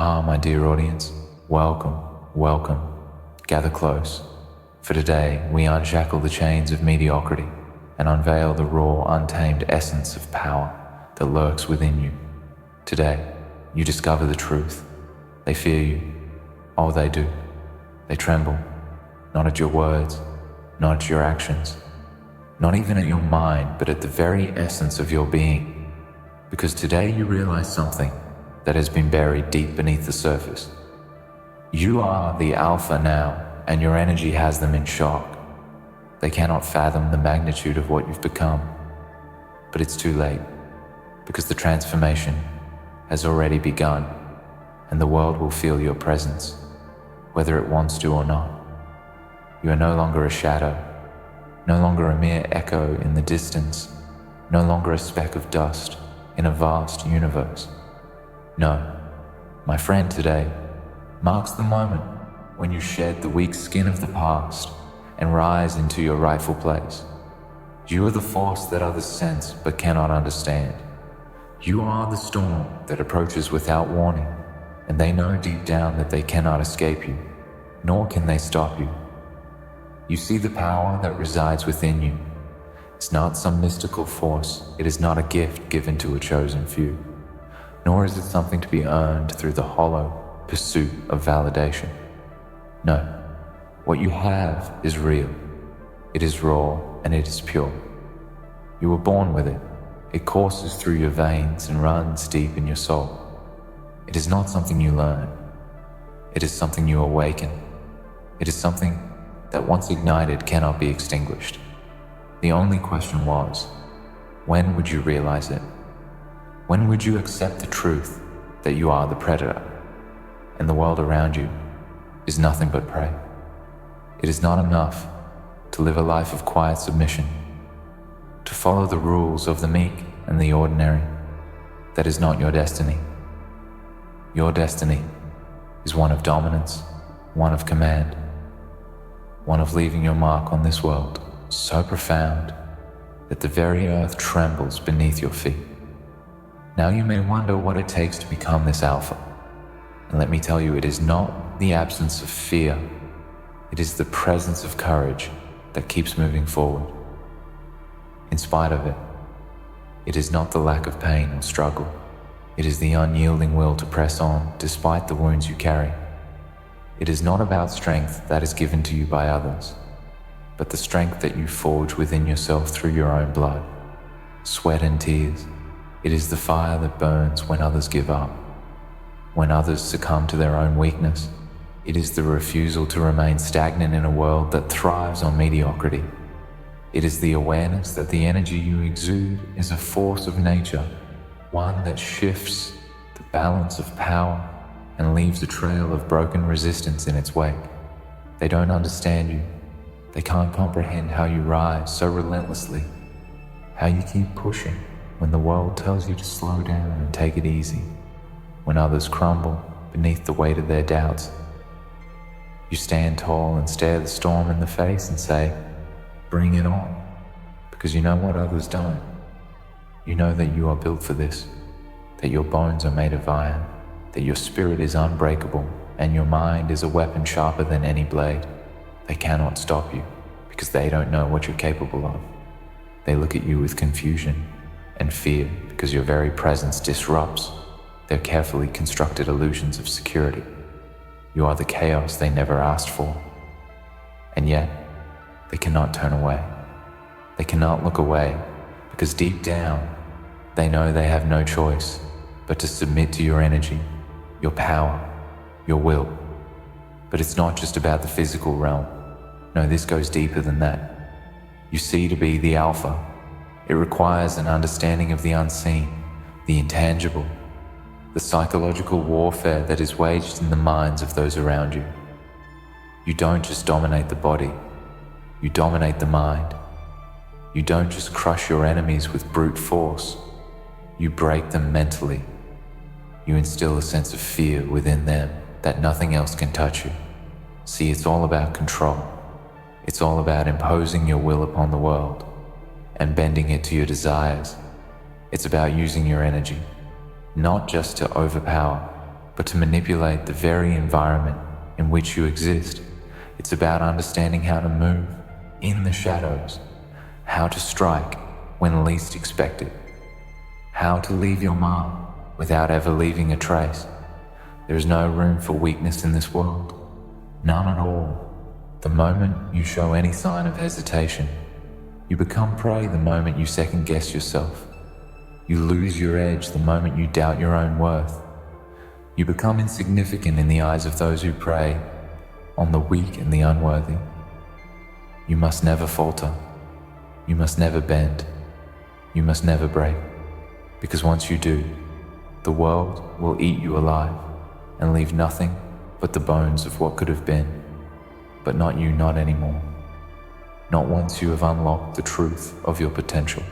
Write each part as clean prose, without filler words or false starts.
My dear audience, welcome, welcome. Gather close. For today, we unshackle the chains of mediocrity and unveil the raw, untamed essence of power that lurks within you. Today, you discover the truth. They fear you. Oh, they do. They tremble, not at your words, not at your actions, not even at your mind, but at the very essence of your being. Because today you realize something that has been buried deep beneath the surface. You are the Alpha now, and your energy has them in shock. They cannot fathom the magnitude of what you've become. But it's too late, because the transformation has already begun, and the world will feel your presence, whether it wants to or not. You are no longer a shadow, no longer a mere echo in the distance, no longer a speck of dust in a vast universe. No, my friend, today marks the moment when you shed the weak skin of the past and rise into your rightful place. You are the force that others sense but cannot understand. You are the storm that approaches without warning, and they know deep down that they cannot escape you, nor can they stop you. You see the power that resides within you. It's not some mystical force. It is not a gift given to a chosen few, nor is it something to be earned through the hollow pursuit of validation. No, what you have is real. It is raw and it is pure. You were born with it. It courses through your veins and runs deep in your soul. It is not something you learn. It is something you awaken. It is something that once ignited cannot be extinguished. The only question was, when would you realize it? When would you accept the truth that you are the predator and the world around you is nothing but prey? It is not enough to live a life of quiet submission, to follow the rules of the meek and the ordinary. That is not your destiny. Your destiny is one of dominance, one of command, one of leaving your mark on this world so profound that the very earth trembles beneath your feet. Now you may wonder what it takes to become this Alpha. And let me tell you, it is not the absence of fear. It is the presence of courage that keeps moving forward. In spite of it, it is not the lack of pain or struggle. It is the unyielding will to press on despite the wounds you carry. It is not about strength that is given to you by others, but the strength that you forge within yourself through your own blood, sweat and tears. It is the fire that burns when others give up, when others succumb to their own weakness. It is the refusal to remain stagnant in a world that thrives on mediocrity. It is the awareness that the energy you exude is a force of nature, one that shifts the balance of power and leaves a trail of broken resistance in its wake. They don't understand you. They can't comprehend how you rise so relentlessly, how you keep pushing when the world tells you to slow down and take it easy, when others crumble beneath the weight of their doubts. You stand tall and stare the storm in the face and say, bring it on, because you know what others don't. You know that you are built for this, that your bones are made of iron, that your spirit is unbreakable, and your mind is a weapon sharper than any blade. They cannot stop you, because they don't know what you're capable of. They look at you with confusion and fear, because your very presence disrupts their carefully constructed illusions of security. You are the chaos they never asked for. And yet, they cannot turn away. They cannot look away, because deep down, they know they have no choice but to submit to your energy, your power, your will. But it's not just about the physical realm. No, this goes deeper than that. You see, to be the Alpha, it requires an understanding of the unseen, the intangible, the psychological warfare that is waged in the minds of those around you. You don't just dominate the body, you dominate the mind. You don't just crush your enemies with brute force, you break them mentally. You instill a sense of fear within them that nothing else can touch you. See, it's all about control. It's all about imposing your will upon the world and bending it to your desires. It's about using your energy, not just to overpower, but to manipulate the very environment in which you exist. It's about understanding how to move in the shadows, how to strike when least expected, how to leave your mark without ever leaving a trace. There is no room for weakness in this world, none at all. The moment you show any sign of hesitation, you become prey the moment you second-guess yourself. You lose your edge the moment you doubt your own worth. You become insignificant in the eyes of those who prey on the weak and the unworthy. You must never falter. You must never bend. You must never break. Because once you do, the world will eat you alive and leave nothing but the bones of what could have been. But not you, not anymore. Not once you have unlocked the truth of your potential.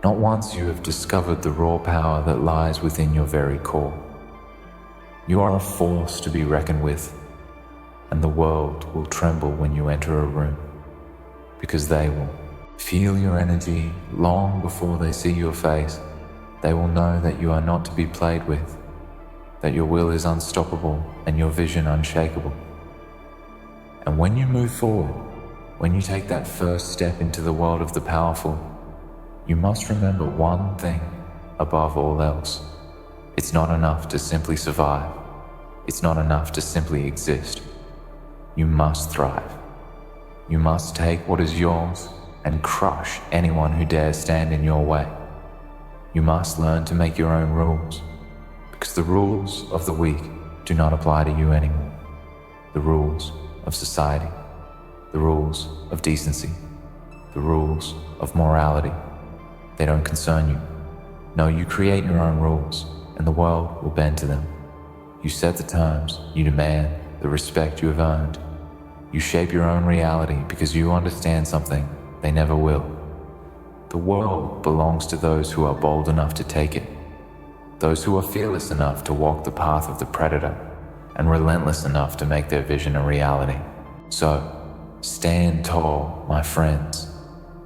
Not once you have discovered the raw power that lies within your very core. You are a force to be reckoned with, and the world will tremble when you enter a room, because they will feel your energy long before they see your face. They will know that you are not to be played with, that your will is unstoppable and your vision unshakable. And when you move forward, when you take that first step into the world of the powerful, you must remember one thing above all else. It's not enough to simply survive. It's not enough to simply exist. You must thrive. You must take what is yours and crush anyone who dares stand in your way. You must learn to make your own rules, because the rules of the weak do not apply to you anymore. The rules of society, the rules of decency, the rules of morality, they don't concern you. No, you create your own rules, and the world will bend to them. You set the terms, you demand the respect you have earned. You shape your own reality because you understand something they never will. The world belongs to those who are bold enough to take it, those who are fearless enough to walk the path of the predator, and relentless enough to make their vision a reality. So, stand tall, my friends.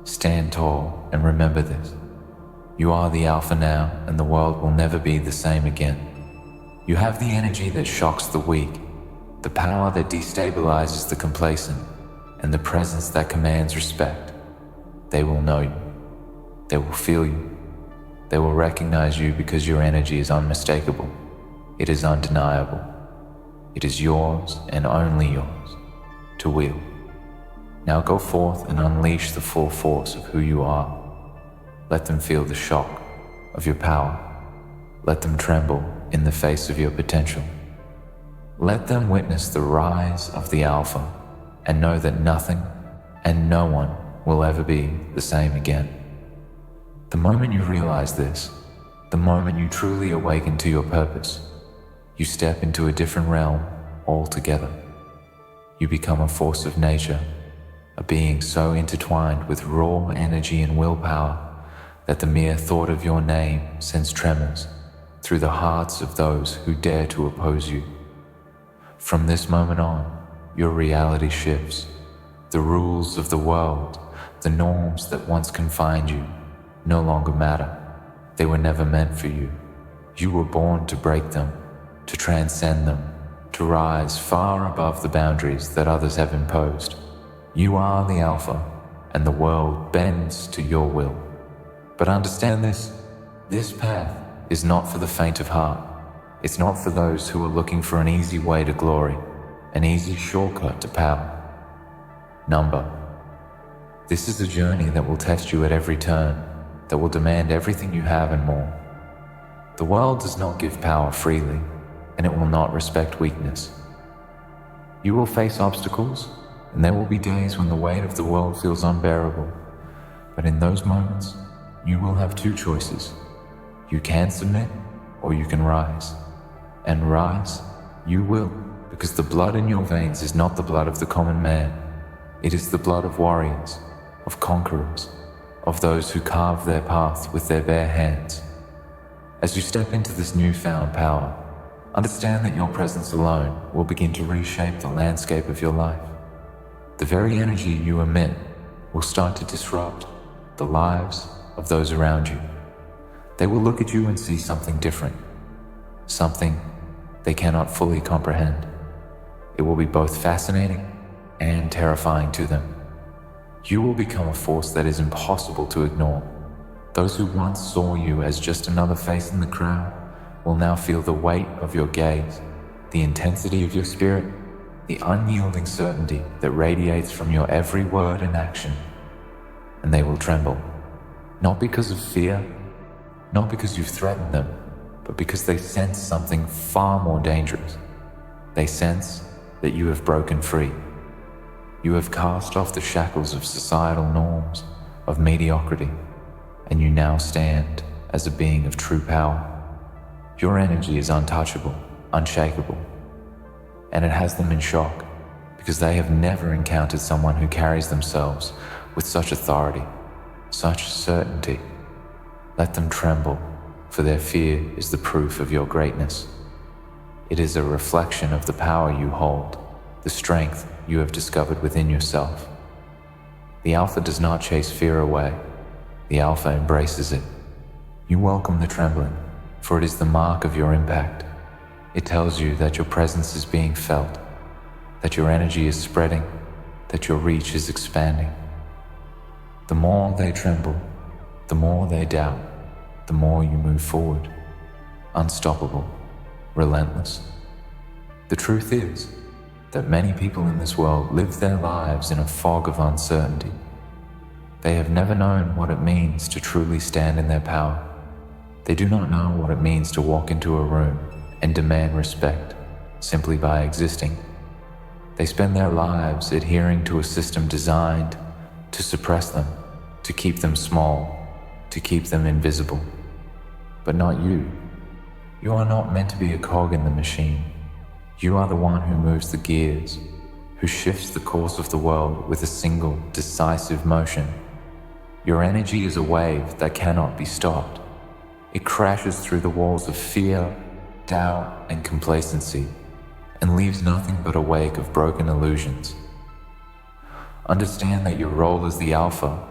Stand tall and remember this. You are the alpha now, and the world will never be the same again. You have the energy that shocks the weak, the power that destabilizes the complacent, and the presence that commands respect. They will know you. They will feel you. They will recognize you because your energy is unmistakable. It is undeniable. It is yours and only yours to wield. Now go forth and unleash the full force of who you are. Let them feel the shock of your power. Let them tremble in the face of your potential. Let them witness the rise of the Alpha and know that nothing and no one will ever be the same again. The moment you realize this, the moment you truly awaken to your purpose, you step into a different realm altogether. You become a force of nature, a being so intertwined with raw energy and willpower that the mere thought of your name sends tremors through the hearts of those who dare to oppose you. From this moment on, your reality shifts. The rules of the world, the norms that once confined you, no longer matter. They were never meant for you. You were born to break them, to transcend them, to rise far above the boundaries that others have imposed. You are the Alpha, and the world bends to your will. But understand this path is not for the faint of heart. It's not for those who are looking for an easy way to glory, an easy shortcut to power. This is a journey that will test you at every turn, that will demand everything you have and more. The world does not give power freely, and it will not respect weakness. You will face obstacles, and there will be days when the weight of the world feels unbearable. But in those moments, you will have two choices. You can submit, or you can rise. And rise, you will, because the blood in your veins is not the blood of the common man. It is the blood of warriors, of conquerors, of those who carve their path with their bare hands. As you step into this newfound power, understand that your presence alone will begin to reshape the landscape of your life. The very energy you emit will start to disrupt the lives of those around you. They will look at you and see something different, something they cannot fully comprehend. It will be both fascinating and terrifying to them. You will become a force that is impossible to ignore. Those who once saw you as just another face in the crowd will now feel the weight of your gaze, the intensity of your spirit, the unyielding certainty that radiates from your every word and action. And they will tremble, not because of fear, not because you've threatened them, but because they sense something far more dangerous. They sense that you have broken free. You have cast off the shackles of societal norms, of mediocrity, and you now stand as a being of true power. Your energy is untouchable, unshakable, and it has them in shock because they have never encountered someone who carries themselves with such authority, such certainty. Let them tremble, for their fear is the proof of your greatness. It is a reflection of the power you hold, the strength you have discovered within yourself. The Alpha does not chase fear away. The Alpha embraces it. You welcome the trembling, for it is the mark of your impact. It tells you that your presence is being felt, that your energy is spreading, that your reach is expanding. The more they tremble, the more they doubt, the more you move forward, unstoppable, relentless. The truth is that many people in this world live their lives in a fog of uncertainty. They have never known what it means to truly stand in their power. They do not know what it means to walk into a room and demand respect simply by existing. They spend their lives adhering to a system designed to suppress them, to keep them small, to keep them invisible. But not you. You are not meant to be a cog in the machine. You are the one who moves the gears, who shifts the course of the world with a single, decisive motion. Your energy is a wave that cannot be stopped. It crashes through the walls of fear, doubt, and complacency, and leaves nothing but a wake of broken illusions. Understand that your role as the Alpha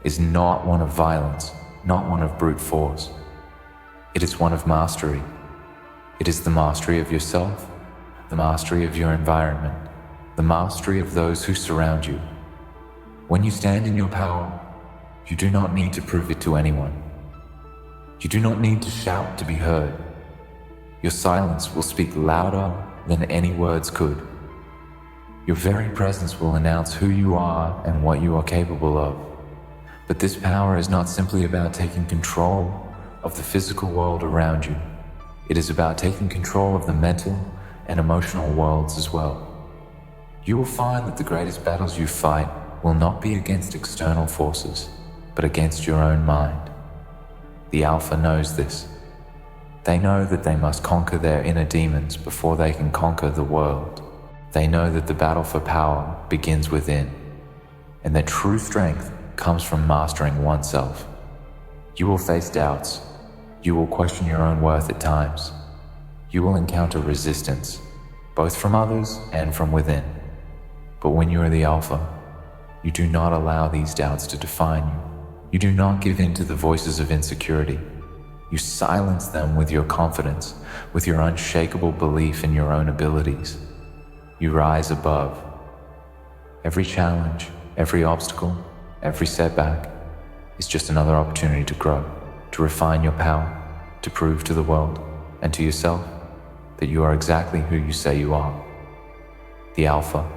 is not one of violence, not one of brute force. It is one of mastery. It is the mastery of yourself, the mastery of your environment, the mastery of those who surround you. When you stand in your power, you do not need to prove it to anyone. You do not need to shout to be heard. Your silence will speak louder than any words could. Your very presence will announce who you are and what you are capable of. But this power is not simply about taking control of the physical world around you. It is about taking control of the mental and emotional worlds as well. You will find that the greatest battles you fight will not be against external forces, but against your own mind. The Alpha knows this. They know that they must conquer their inner demons before they can conquer the world. They know that the battle for power begins within, and that true strength comes from mastering oneself. You will face doubts. You will question your own worth at times. You will encounter resistance, both from others and from within. But when you are the Alpha, you do not allow these doubts to define you. You do not give in to the voices of insecurity. You silence them with your confidence, with your unshakable belief in your own abilities. You rise above. Every challenge, every obstacle, every setback is just another opportunity to grow, to refine your power, to prove to the world and to yourself that you are exactly who you say you are. The Alpha,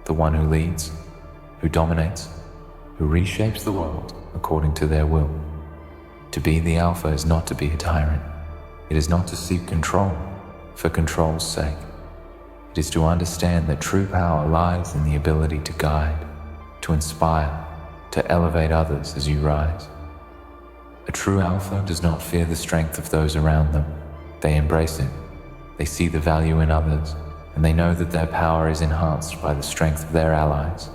the one who leads, who dominates, who reshapes the world according to their will. To be the Alpha is not to be a tyrant. It is not to seek control for control's sake. It is to understand that true power lies in the ability to guide, to inspire, to elevate others as you rise. A true Alpha does not fear the strength of those around them. They embrace it. They see the value in others, and they know that their power is enhanced by the strength of their allies.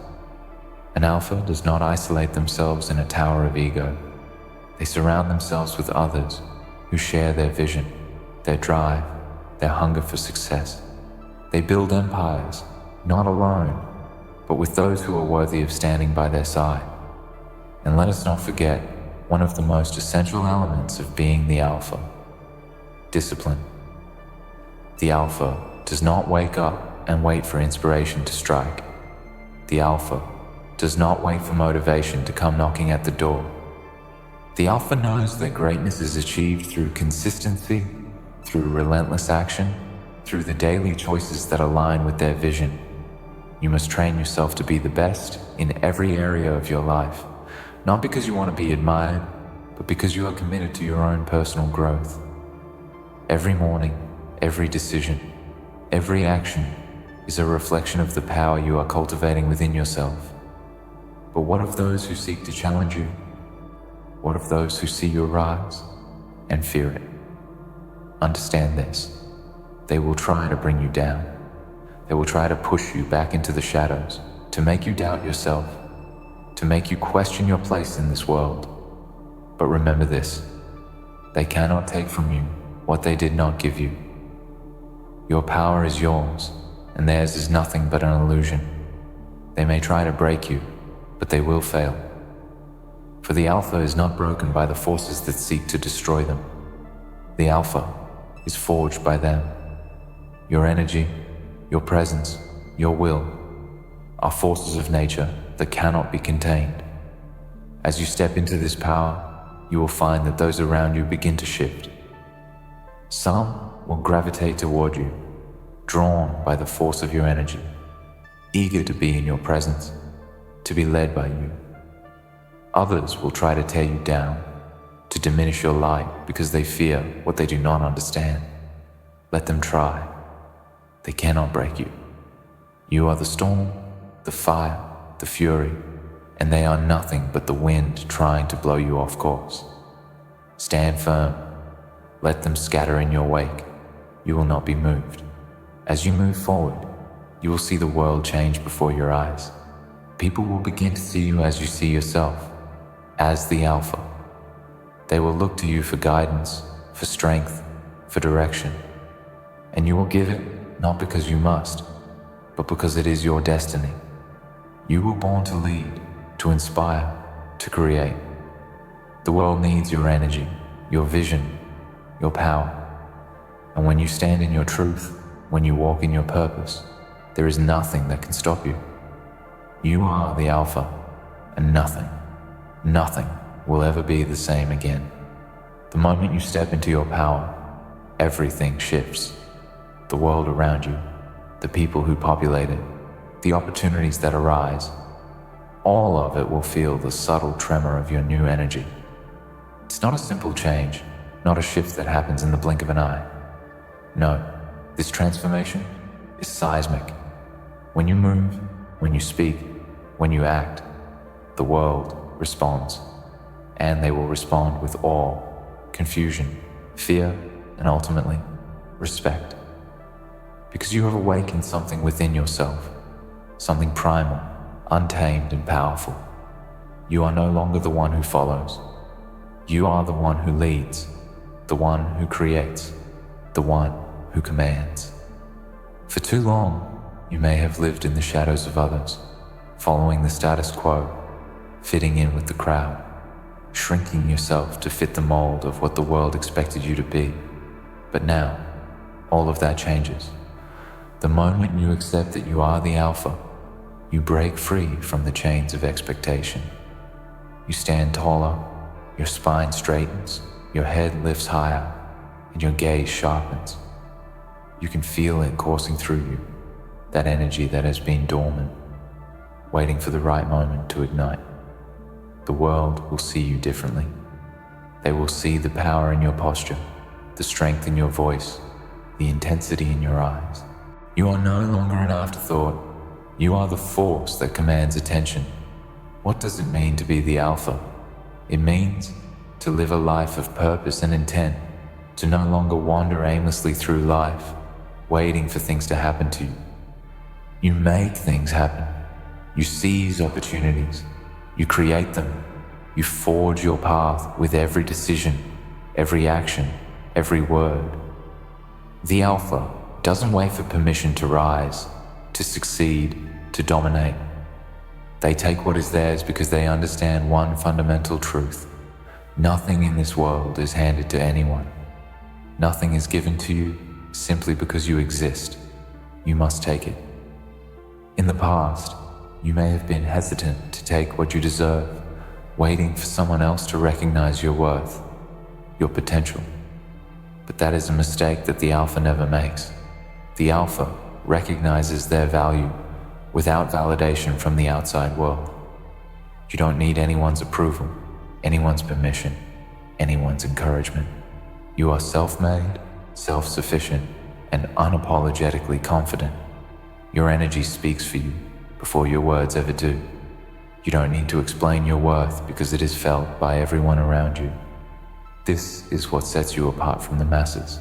An Alpha does not isolate themselves in a tower of ego. They surround themselves with others who share their vision, their drive, their hunger for success. They build empires, not alone, but with those who are worthy of standing by their side. And let us not forget one of the most essential elements of being the Alpha: discipline. The Alpha does not wake up and wait for inspiration to strike. The Alpha does not wait for motivation to come knocking at the door. The Alpha knows that greatness is achieved through consistency, through relentless action, through the daily choices that align with their vision. You must train yourself to be the best in every area of your life, not because you want to be admired, but because you are committed to your own personal growth. Every morning, every decision, every action is a reflection of the power you are cultivating within yourself. But what of those who seek to challenge you? What of those who see your rise and fear it? Understand this. They will try to bring you down. They will try to push you back into the shadows, to make you doubt yourself, to make you question your place in this world. But remember this, they cannot take from you what they did not give you. Your power is yours, and theirs is nothing but an illusion. They may try to break you, but they will fail. For the Alpha is not broken by the forces that seek to destroy them. The Alpha is forged by them. Your energy, your presence, your will are forces of nature that cannot be contained. As you step into this power, you will find that those around you begin to shift. Some will gravitate toward you, drawn by the force of your energy, eager to be in your presence, to be led by you. Others will try to tear you down, to diminish your light because they fear what they do not understand. Let them try. They cannot break you. You are the storm, the fire, the fury, and they are nothing but the wind trying to blow you off course. Stand firm. Let them scatter in your wake. You will not be moved. As you move forward, you will see the world change before your eyes. People will begin to see you as you see yourself, as the Alpha. They will look to you for guidance, for strength, for direction, and you will give it not because you must, but because it is your destiny. You were born to lead, to inspire, to create. The world needs your energy, your vision, your power. And when you stand in your truth, when you walk in your purpose, there is nothing that can stop you. You are the Alpha, and nothing will ever be the same again. The moment you step into your power, everything shifts. The world around you, the people who populate it, the opportunities that arise, all of it will feel the subtle tremor of your new energy. It's not a simple change, not a shift that happens in the blink of an eye. No, this transformation is seismic. When you move, when you speak, when you act, the world responds, and they will respond with awe, confusion, fear, and ultimately, respect. Because you have awakened something within yourself, something primal, untamed, and powerful. You are no longer the one who follows. You are the one who leads, the one who creates, the one who commands. For too long, you may have lived in the shadows of others, following the status quo, fitting in with the crowd, shrinking yourself to fit the mold of what the world expected you to be. But now, all of that changes. The moment you accept that you are the Alpha, you break free from the chains of expectation. You stand taller, your spine straightens, your head lifts higher, and your gaze sharpens. You can feel it coursing through you, that energy that has been dormant, waiting for the right moment to ignite. The world will see you differently. They will see the power in your posture, the strength in your voice, the intensity in your eyes. You are no longer an afterthought. You are the force that commands attention. What does it mean to be the Alpha? It means to live a life of purpose and intent, to no longer wander aimlessly through life, waiting for things to happen to you. You make things happen. You seize opportunities. You create them. You forge your path with every decision, every action, every word. The Alpha doesn't wait for permission to rise, to succeed, to dominate. They take what is theirs because they understand one fundamental truth. Nothing in this world is handed to anyone. Nothing is given to you simply because you exist. You must take it. In the past, you may have been hesitant to take what you deserve, waiting for someone else to recognize your worth, your potential. But that is a mistake that the Alpha never makes. The Alpha recognizes their value without validation from the outside world. You don't need anyone's approval, anyone's permission, anyone's encouragement. You are self-made, self-sufficient, and unapologetically confident. Your energy speaks for you before your words ever do. You don't need to explain your worth because it is felt by everyone around you. This is what sets you apart from the masses.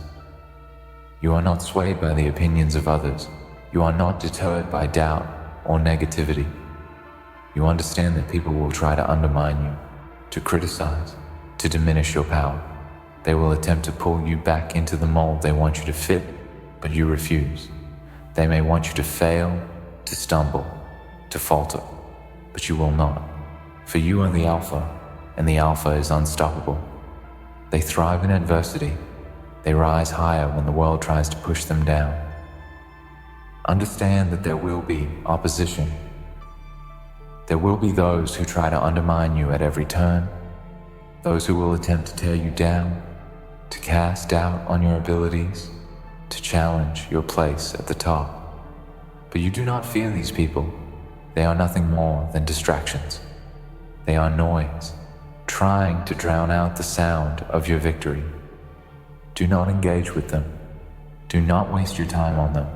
You are not swayed by the opinions of others. You are not deterred by doubt or negativity. You understand that people will try to undermine you, to criticize, to diminish your power. They will attempt to pull you back into the mold they want you to fit, but you refuse. They may want you to fail, to stumble, to falter, but you will not. For you are the Alpha, and the Alpha is unstoppable. They thrive in adversity. They rise higher when the world tries to push them down. Understand that there will be opposition. There will be those who try to undermine you at every turn, those who will attempt to tear you down, to cast doubt on your abilities, to challenge your place at the top. But you do not fear these people. They are nothing more than distractions. They are noise, trying to drown out the sound of your victory. Do not engage with them. Do not waste your time on them.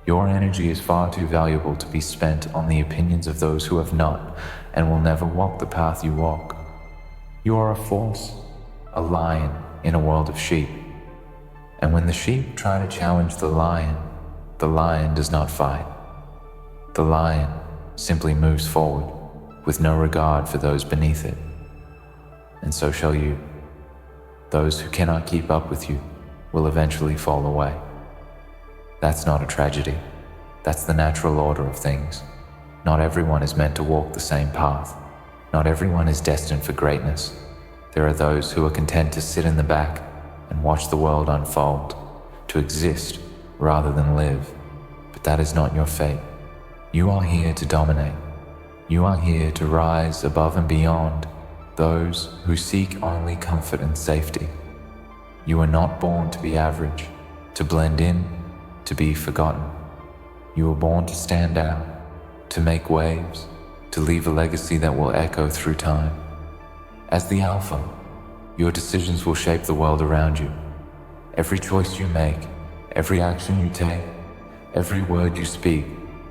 Your energy is far too valuable to be spent on the opinions of those who have not and will never walk the path you walk. You are a force, a lion in a world of sheep. And when the sheep try to challenge the lion does not fight. The lion simply moves forward with no regard for those beneath it. And so shall you. Those who cannot keep up with you will eventually fall away. That's not a tragedy. That's the natural order of things. Not everyone is meant to walk the same path. Not everyone is destined for greatness. There are those who are content to sit in the back and watch the world unfold, to exist rather than live. But that is not your fate. You are here to dominate. You are here to rise above and beyond those who seek only comfort and safety. You are not born to be average, to blend in, to be forgotten. You were born to stand out, to make waves, to leave a legacy that will echo through time. As the Alpha, your decisions will shape the world around you. Every choice you make, every action you take, every word you speak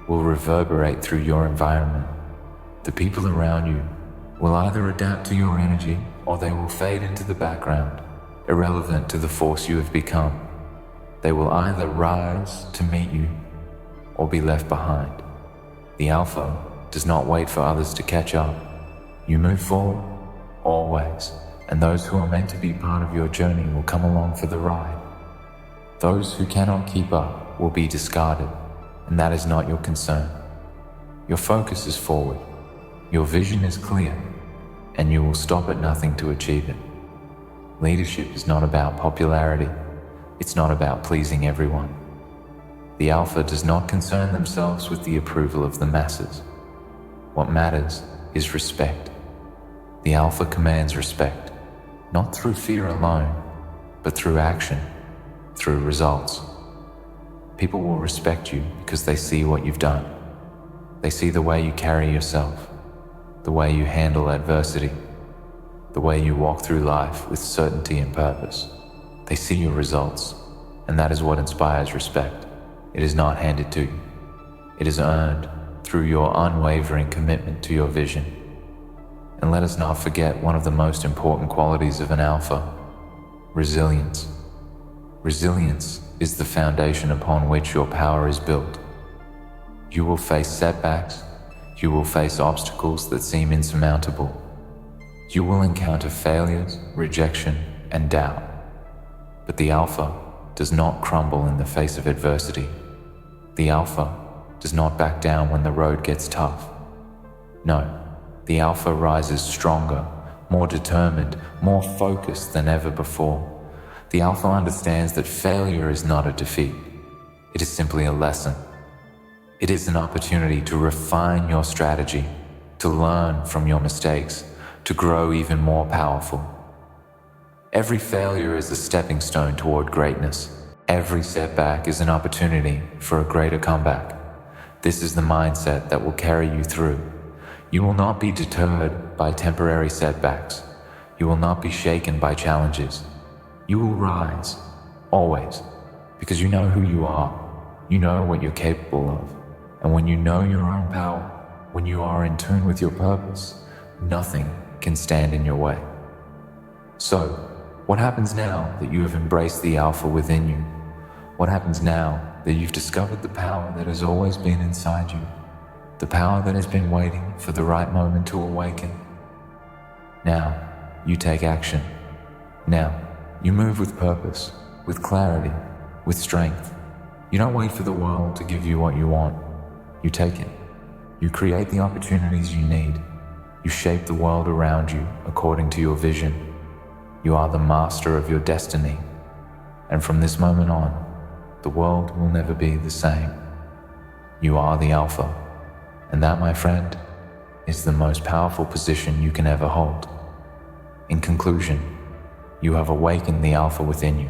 will reverberate through your environment. The people around you will either adapt to your energy or they will fade into the background, irrelevant to the force you have become. They will either rise to meet you or be left behind. The Alpha does not wait for others to catch up. You move forward, always, and those who are meant to be part of your journey will come along for the ride. Those who cannot keep up will be discarded, and that is not your concern. Your focus is forward. Your vision is clear, and you will stop at nothing to achieve it. Leadership is not about popularity. It's not about pleasing everyone. The Alpha does not concern themselves with the approval of the masses. What matters is respect. The Alpha commands respect, not through fear alone, but through action, through results. People will respect you because they see what you've done. They see the way you carry yourself, the way you handle adversity, the way you walk through life with certainty and purpose. They see your results, and that is what inspires respect. It is not handed to you. It is earned through your unwavering commitment to your vision. And let us not forget one of the most important qualities of an Alpha: resilience. Resilience is the foundation upon which your power is built. You will face setbacks. You will face obstacles that seem insurmountable. You will encounter failures, rejection, and doubt. But the Alpha does not crumble in the face of adversity. The Alpha does not back down when the road gets tough. No, the Alpha rises stronger, more determined, more focused than ever before. The Alpha understands that failure is not a defeat. It is simply a lesson. It is an opportunity to refine your strategy, to learn from your mistakes, to grow even more powerful. Every failure is a stepping stone toward greatness. Every setback is an opportunity for a greater comeback. This is the mindset that will carry you through. You will not be deterred by temporary setbacks. You will not be shaken by challenges. You will rise, always, because you know who you are. You know what you're capable of. And when you know your own power, when you are in tune with your purpose, nothing can stand in your way. So, what happens now that you have embraced the Alpha within you? What happens now that you've discovered the power that has always been inside you? The power that has been waiting for the right moment to awaken? Now, you take action. Now, you move with purpose, with clarity, with strength. You don't wait for the world to give you what you want. You take it. You create the opportunities you need. You shape the world around you according to your vision. You are the master of your destiny. And from this moment on, the world will never be the same. You are the Alpha. And that, my friend, is the most powerful position you can ever hold. In conclusion, you have awakened the Alpha within you.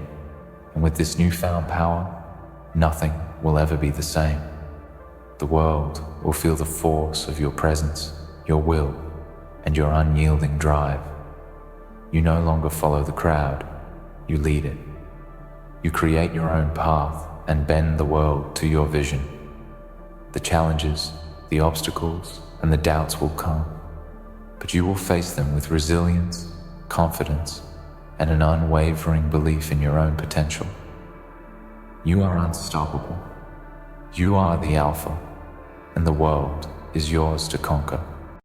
And with this newfound power, nothing will ever be the same. The world will feel the force of your presence, your will, and your unyielding drive. You no longer follow the crowd, you lead it. You create your own path and bend the world to your vision. The challenges, the obstacles, and the doubts will come, but you will face them with resilience, confidence, and an unwavering belief in your own potential. You are unstoppable. You are the Alpha, and the world is yours to conquer.